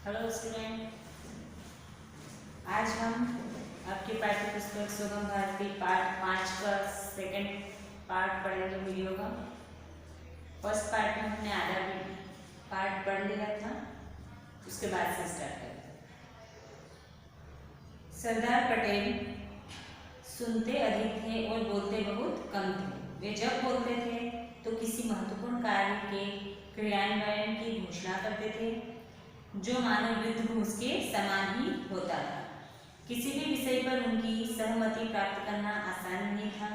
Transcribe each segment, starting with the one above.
Hello student, आज हम आपके पाठ्य पुस्तक सुगम भारती पाठ 5 का सेकंड पार्ट पढ़ेंगे वीडियो का। फर्स्ट पार्ट में हमने आधा पार्ट पढ़ लिया था, उसके बाद से स्टार्ट करते हैं। सरदार पटेल सुनते अधिक थे और बोलते बहुत कम थे। वे जब बोलते थे तो किसी महत्वपूर्ण कार्य के क्रियान्वयन की घोषणा करते थे, जो मानव युद्ध घोष के समान ही होता था। किसी भी विषय पर उनकी सहमति प्राप्त करना आसान नहीं था।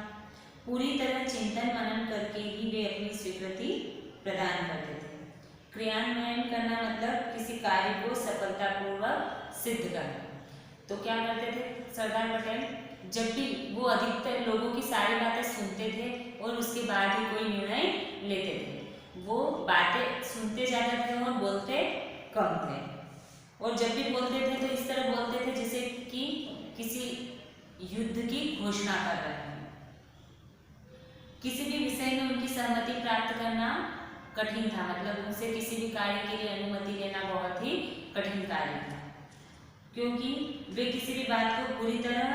पूरी तरह चिंतन मनन करके ही वे अपनी स्वीकृति प्रदान करते थे। क्रियान्वयन करना मतलब किसी कार्य को सफलतापूर्वक सिद्ध करना। तो क्या करते थे सरदार पटेल, जब भी वो अधिकतर लोगों की सारी बातें सुनते थे और उसके बाद ही कोई निर्णय लेते थे। वो बातें सुनते ज़्यादा थे और बोलते कम थे, और जब भी बोलते थे तो इस तरह बोलते थे जैसे कि किसी युद्ध की घोषणा कर रहे हैं। किसी भी विषय में उनकी सहमति प्राप्त करना कठिन था, मतलब उनसे किसी भी कार्य के लिए अनुमति लेना बहुत ही कठिन कार्य था, क्योंकि वे किसी भी बात को पूरी तरह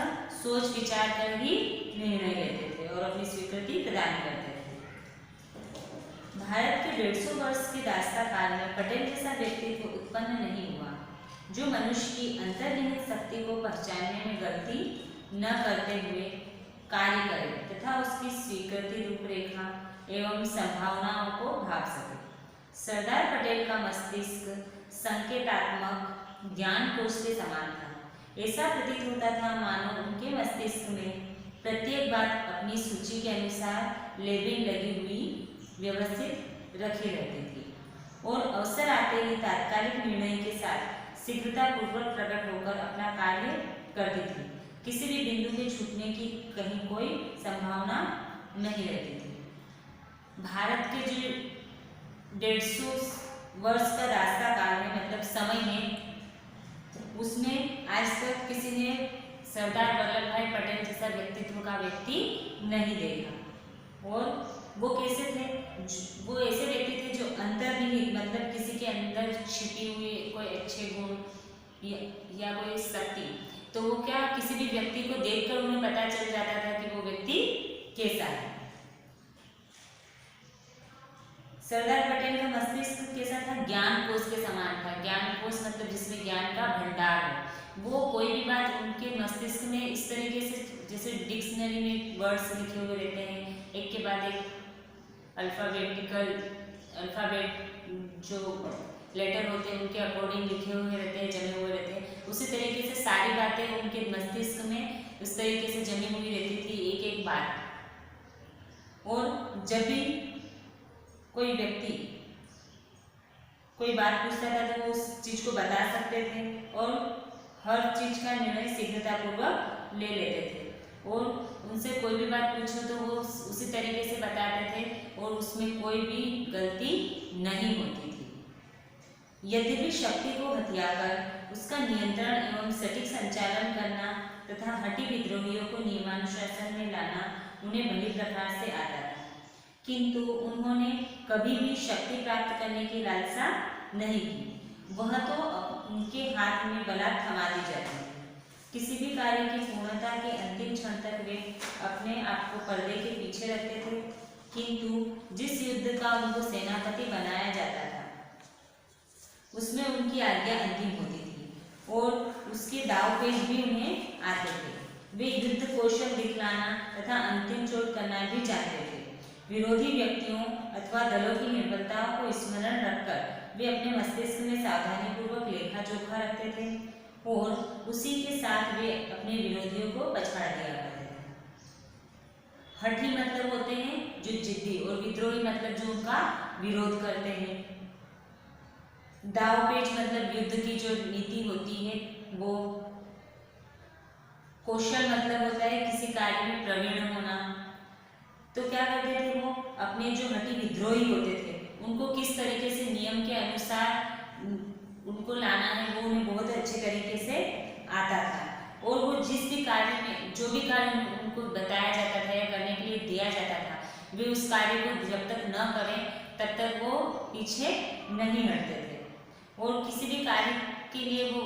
सोच विचार कर ही निर्णय लेते थे और अपनी स्वीकृति प्रदान करते थे। भारत के 150 वर्ष के दास्ता काल में पटेल जैसा व्यक्तित्व उत्पन्न नहीं हुआ, जो मनुष्य की अंतर्निहित शक्ति को पहचानने में गलती न करते हुए कार्य करे तथा उसकी स्वीकृति रूपरेखा एवं संभावनाओं को भाप सके। सरदार पटेल का मस्तिष्क संकेतात्मक ज्ञान कोश के समान था। ऐसा प्रतीत होता था मानो उनके मस्तिष्क में प्रत्येक बात अपनी सूची के अनुसार लेबलिंग लगी हुई व्यवस्थित रखी रहती थी और अवसर आते ही तात्कालिक निर्णय के साथ शीघ्रतापूर्वक प्रकट होकर अपना कार्य करती थी। किसी भी बिंदु के छूटने की कहीं कोई संभावना नहीं रहती थी। भारत के जो 150 वर्ष का रास्ता काल में मतलब समय है, उसमें आज तक किसी ने सरदार वल्लभ भाई पटेल जैसा व्यक्तित्व का व्यक्ति नहीं देखा। और वो कैसे थे? वो ऐसे व्यक्ति थे जो अंतर्निहित मतलब किसी के अंदर छिपी हुई कोई अच्छे गुण या कोई शक्ति, तो वो क्या किसी भी व्यक्ति को देखकर उन्हें पता चल जाता था कि वो व्यक्ति कैसा है। सरदार पटेल का मस्तिष्क कैसा था? ज्ञान कोश के समान था। ज्ञान कोश मतलब जिसमें ज्ञान का भंडार है। वो कोई भी बात उनके मस्तिष्क में इस तरीके से जैसे डिक्शनरी में वर्ड्स लिखे हुए रहते हैं, एक के बाद एक अल्फ़ाबेट जो लेटर होते हैं उनके अकॉर्डिंग लिखे हुए रहते हैं, जमे हुए रहते हैं। उसी तरीके से सारी बातें उनके मस्तिष्क में उस तरीके से जमी हुई रहती थी, एक एक बात। और जब भी कोई व्यक्ति कोई बात पूछता था तो वो उस चीज़ को बता सकते थे और हर चीज़ का निर्णय शीघ्रतापूर्वक ले लेते थे। और उनसे कोई भी बात पूछो तो वो उसी तरीके से बताते थे और उसमें कोई भी गलती नहीं होती थी। यद्यपि शक्ति को हथियाकर उसका नियंत्रण एवं सटीक संचालन करना तथा हठी विद्रोहियों को नियमानुशासन में लाना उन्हें भली प्रकार से आता था, किंतु उन्होंने कभी भी शक्ति प्राप्त करने की लालसा नहीं की। वह तो उनके हाथ में बलात् थमा दी जाती है। किसी भी कार्य की पूर्णता के अंतिम क्षण तक वे अपने आप को पर्दे के पीछे रखते थे, किंतु जिस युद्ध का उनको सेनापति बनाया जाता था उसमें उनकी आज्ञा अंतिम होती थी और उसके दाव पेच भी उन्हें आते थे। वे युद्ध कौशल दिखलाना तथा अंतिम चोट करना भी जानते थे। विरोधी व्यक्तियों अथवा दलों की निर्बलताओं को स्मरण रखकर वे अपने मस्तिष्क में सावधानीपूर्वक लेखा जोखा रखते थे और उसी के साथ वे अपने विरोधियों को पछाड़ दिया करते थे। हठी मतलब होते हैं जो जिद्दी, और विद्रोही मतलब जो उनका विरोध करते हैं। दाव पेच मतलब युद्ध की जो नीति होती है वो। कौशल मतलब होता है किसी कार्य में प्रवीण होना। तो क्या करते थे वो अपने जो हठी विद्रोही होते थे उनको किस तरीके से नियम के अनुसार उनको लाना है वो उन्हें बहुत अच्छे तरीके से आता था। और वो जिस भी कार्य में जो भी कार्य उनको बताया जाता था या करने के लिए दिया जाता था, वे उस कार्य को जब तक न करें तब तक वो पीछे नहीं हटते थे। और किसी भी कार्य के लिए वो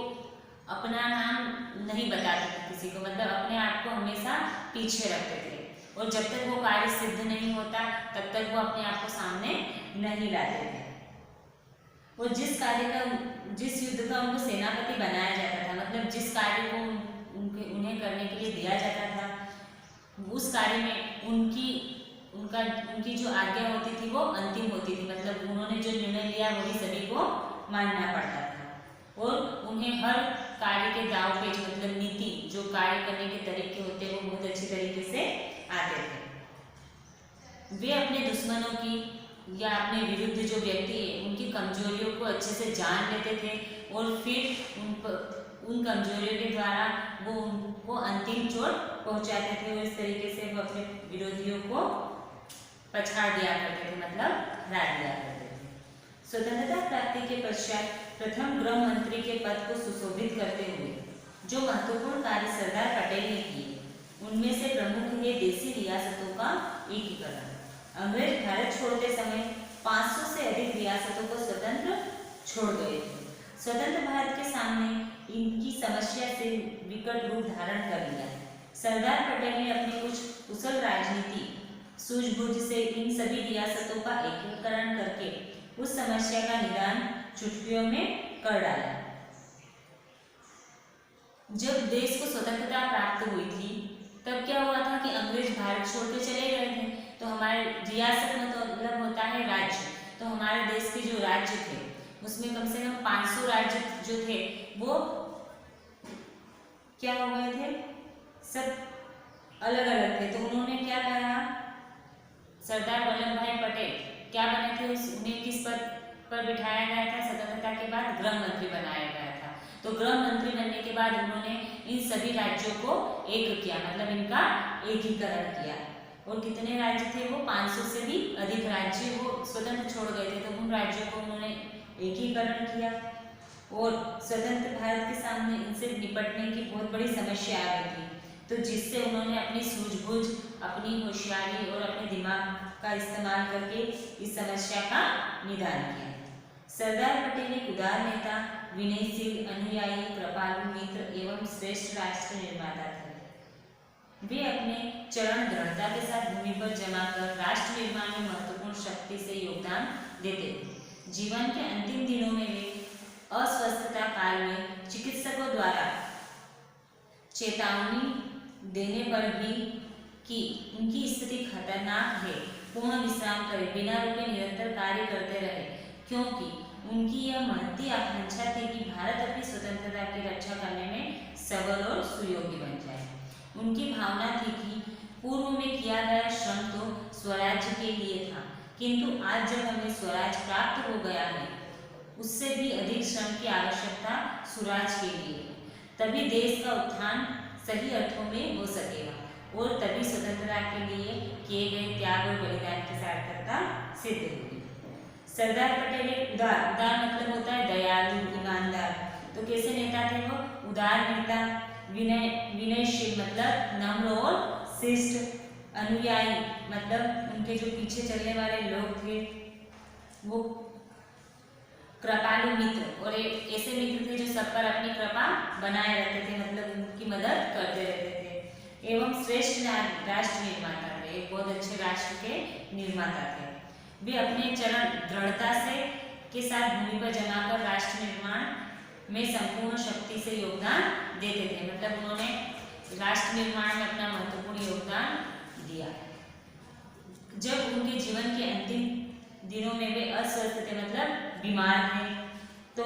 अपना नाम नहीं बताते थे किसी को, मतलब अपने आप को हमेशा पीछे रखते थे, और जब तक वो कार्य सिद्ध नहीं होता तब तक वो अपने आप को सामने नहीं लाते थे। और जिस युद्ध का उनको सेनापति बनाया जाता था, मतलब जिस कार्य को उन्हें करने के लिए दिया जाता था, उस कार्य में उनकी जो आज्ञा होती थी वो अंतिम होती थी, मतलब उन्होंने जो निर्णय लिया वही सभी को मानना पड़ता था। और उन्हें हर कार्य के दाव पेच, मतलब नीति, जो कार्य करने के तरीके होते हैं वो बहुत अच्छी तरीके से आते थे। वे अपने दुश्मनों की या अपने विरुद्ध जो व्यक्ति है उनकी कमजोरियों को अच्छे से जान लेते थे, और फिर उन कमजोरियों के द्वारा वो उनको अंतिम चोट पहुंचाते थे, और इस तरीके से वो अपने विरोधियों को पछाड़ दिया करते थे, मतलब हरा दिया करते थे। स्वतंत्रता प्राप्ति के पश्चात प्रथम गृह मंत्री के पद को सुशोभित करते हुए जो महत्वपूर्ण कार्य सरदार पटेल ने किए, उनमें से प्रमुख है देशी रियासतों का एकीकरण। अंग्रेज भारत छोड़ते समय 500 से अधिक रियासतों को स्वतंत्र छोड़ गए थे। स्वतंत्र भारत के सामने इनकी समस्या से विकट रूप धारण कर लिया। सरदार पटेल ने अपनी कुछ कुशल राजनीति सूझबूझ से इन सभी रियासतों का एकीकरण करके उस समस्या का निदान चुटकियों में कर डाला। जब देश को स्वतंत्रता प्राप्त हुई थी तब क्या हुआ था कि अंग्रेज भारत छोड़ के चले गए थे, तो हमारे रियासत में तो मतलब होता है राज्य, तो हमारे देश के जो राज्य थे उसमें कम से कम 500 राज्य जो थे वो क्या हो गए थे, सब अलग अलग थे। तो उन्होंने क्या कहा, सरदार वल्लभ भाई पटेल क्या बने थे, उन्हें किस पद पर बिठाया गया था, स्वतंत्रता के बाद गृह मंत्री बनाया गया था। तो गृह मंत्री बनने के बाद उन्होंने इन सभी राज्यों को एक किया, मतलब इनका एकीकरण किया। और कितने राज्य थे वो 500 से भी अधिक राज्य वो स्वतंत्र छोड़ गए थे, तो उन राज्यों को उन्होंने एकीकरण किया। और स्वतंत्र भारत के सामने इनसे निपटने की बहुत बड़ी समस्या आ गई थी, तो जिससे उन्होंने अपनी सूझबूझ, अपनी होशियारी और अपने दिमाग का इस्तेमाल करके इस समस्या का निदान किया। सरदार पटेल एक उदार नेता, विनयशील, अनुयायी, कृपालु मित्र एवं श्रेष्ठ राष्ट्र निर्माता थे। वे अपने चरण दृढ़ता के साथ भूमि पर जमा कर राष्ट्र निर्माण में महत्वपूर्ण शक्ति से योगदान देते थे। जीवन के अंतिम दिनों में वे अस्वस्थता काल में चिकित्सकों द्वारा चेतावनी देने पर भी कि उनकी स्थिति खतरनाक है, पूर्ण विश्राम करें, बिना रुके निरंतर कार्य करते रहे, क्योंकि उनकी यह महती आकांक्षा थी कि भारत अपनी स्वतंत्रता की रक्षा करने में सबल और सुयोग्य बन जाए। उनकी भावना थी कि पूर्व में किया गया श्रम तो स्वराज्य के लिए था, किंतु आज जब हमें स्वराज प्राप्त हो गया है उससे भी अधिक श्रम की आवश्यकता सुराज के लिए, तभी देश का उत्थान सही अर्थों में हो सकेगा और तभी स्वतंत्रता के लिए किए गए त्याग और बलिदान की सार्थकता सिद्ध होगी। सरदार पटेल एक उदार मतलब होता है दयालु, ईमानदार। तो कैसे नेता थे वो? उदार नेता, विनयशील मतलब नम्र और शिष्ट, अनुयायी मतलब उनके जो पीछे चलने वाले लोग थे वो कृपालु मित्र, और ऐसे मित्र थे जो सब पर अपनी कृपा बनाए रखते थे, मतलब उनकी मदद करते रहते थे, एवं श्रेष्ठ राष्ट्र निर्माता थे, एक बहुत अच्छे राष्ट्र के निर्माता थे। वे अपने चरण दृढ़ता से के साथ भूमि पर जमाकर राष्ट्र निर्माण में संपूर्ण शक्ति से योगदान देते थे, मतलब उन्होंने राष्ट्र निर्माण में अपना महत्वपूर्ण योगदान दिया। जब उनके जीवन के अंतिम दिनों में वे अस्वस्थ थे, मतलब बीमार थे, तो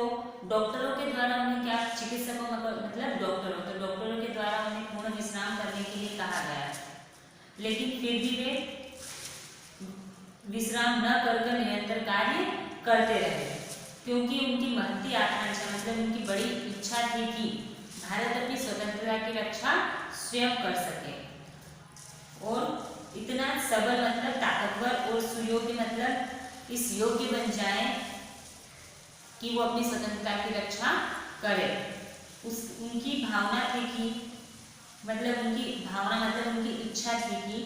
डॉक्टरों के द्वारा उन्हें क्या, चिकित्सकों मतलब डॉक्टरों, तो डॉक्टरों के द्वारा उन्हें पूर्ण विश्राम करने के लिए कहा गया, लेकिन फिर भी वे विश्राम न कर निरंतर कार्य करते रहे, क्योंकि उनकी महती आकांक्षा मतलब उनकी बड़ी इच्छा थी कि भारत अपनी स्वतंत्रता की रक्षा स्वयं कर सके और इतना सबल मतलब ताकतवर और सुयोग्य मतलब इस योग्य बन जाए कि वो अपनी स्वतंत्रता की रक्षा करे। उनकी भावना थी कि मतलब उनकी इच्छा थी कि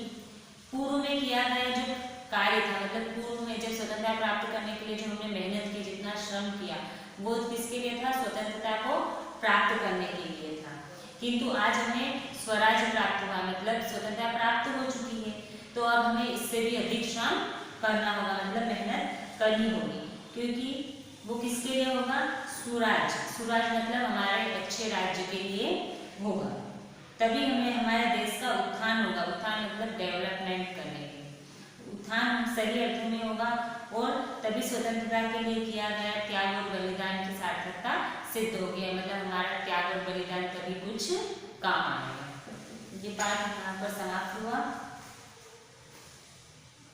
पूर्व में किया गया जो कार्य था, मतलब पूर्व में जब स्वतंत्रता प्राप्त करने के लिए जो उन्होंने मेहनत की, जितना श्रम किया, वो किसके लिए था? स्वतंत्रता को प्राप्त करने के लिए था, किंतु आज हमें स्वराज प्राप्त हुआ, मतलब स्वतंत्रता प्राप्त हो चुकी है। तो अब हमें इससे भी अधिक श्रम करना होगा, मतलब मेहनत करनी होगी, क्योंकि वो किसके लिए होगा? सुराज। सुराज मतलब हमारे अच्छे राज्य के लिए होगा, तभी हमें हमारे देश का उत्थान होगा। उत्थान मतलब डेवलपमेंट करने के लिए, उत्थान सही अर्थ में होगा, और तभी स्वतंत्रता के लिए किया गया त्याग और बलिदान की सार्थकता सिद्ध हो गया, मतलब हमारा त्याग और बलिदान तभी कुछ काम आएगा। ये पाठ यहाँ पर समाप्त हुआ।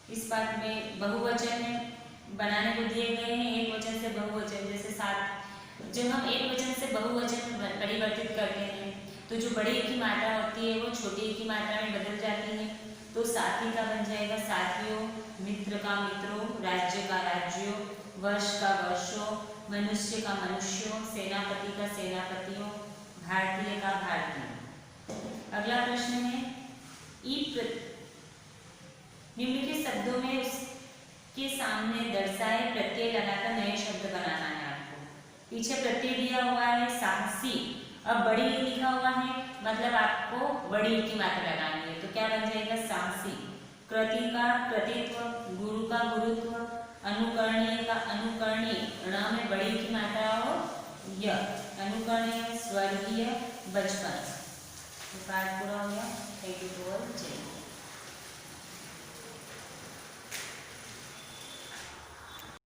इस पाठ में बहुवचन बनाने को दिए गए हैं, एक वचन से बहुवचन, जैसे साथ। जब हम एक वचन से बहुवचन परिवर्तित करते हैं तो जो बड़ी की मात्रा होती है वो छोटी की मात्रा में बदल जाती है। तो साथी का बन जाएगा साथियों, मित्र का मित्रों, राज्य का राज्यों, वर्ष का वर्षों, मनुष्य का मनुष्यों, सेनापति का सेनापतियों, भारतीय का भारतीय। अगला प्रश्न है, निम्नलिखित शब्दों में उसके सामने दर्शाए प्रत्यय लगाकर नए शब्द बनाना है आपको। पीछे प्रत्यय दिया हुआ है साहसी, अब बड़ी लिखा हुआ है, मतलब आपको बड़ी की मात्रा लगानी है, तो क्या बन जाएगा? साहसी। कृति का कृतित्व, गुरु का गुरुत्व, अनुकरणीय का अनुकरणीय, ण में बड़ी की मात्रा हो य, अनुकरणीय, स्वर्गीय, बचपन। पाठ पूरा हो गया। Thank you for watching.